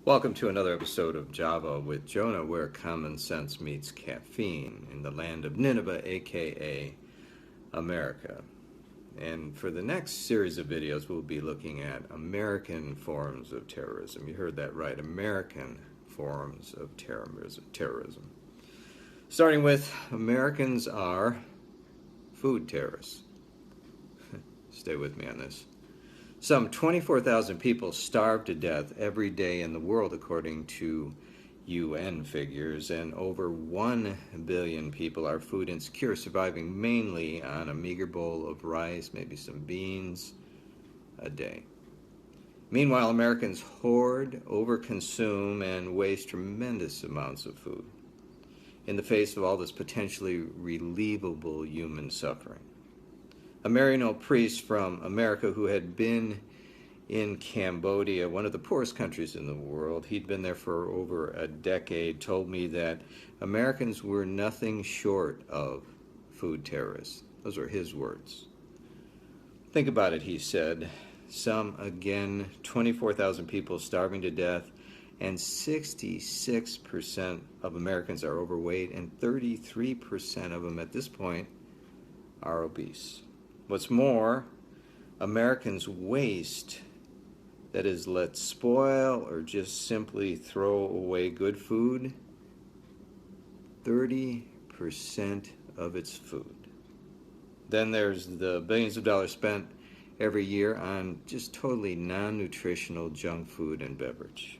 Welcome to another episode of Java with Jonah, where common sense meets caffeine in the land of Nineveh, aka America. And for the next series of videos, we'll be looking at American forms of terrorism. You heard that right, American forms of terrorism. Starting with Americans are food terrorists. Stay with me on this. Some 24,000 people starve to death every day in the world, according to UN figures, and over 1 billion people are food insecure, surviving mainly on a meager bowl of rice, maybe some beans, a day. Meanwhile, Americans hoard, overconsume, and waste tremendous amounts of food in the face of all this potentially relievable human suffering. A Marino priest from America who had been in Cambodia, one of the poorest countries in the world, he'd been there for over a decade, told me that Americans were nothing short of food terrorists. Those were his words. Think about it, he said. Some, again, 24,000 people starving to death, and 66% of Americans are overweight, and 33% of them at this point are obese. What's more, Americans waste, that is, let spoil or just simply throw away good food, 30% of its food. Then there's the billions of dollars spent every year on just totally non-nutritional junk food and beverage.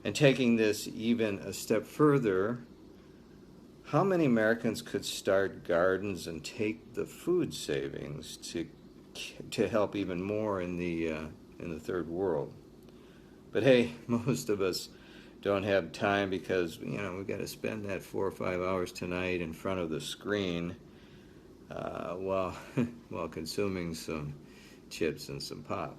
And taking this even a step further, how many Americans could start gardens and take the food savings to help even more in the third world? But hey, most of us don't have time because we've got to spend that 4 or 5 hours tonight in front of the screen while consuming some chips and some pop.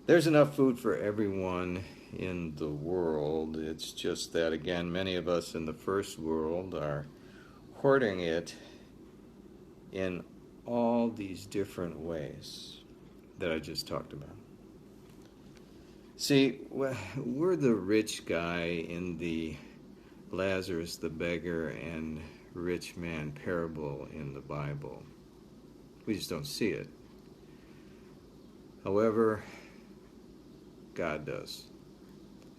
There's enough food for everyone in the world. It's just that, again, many of us in the first world are hoarding it in all these different ways that I just talked about. See, we're the rich guy in the Lazarus the beggar and rich man parable in the Bible. We just don't see it. However, God does.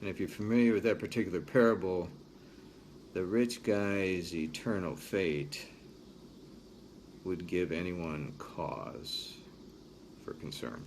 And if you're familiar with that particular parable, the rich guy's eternal fate would give anyone cause for concern.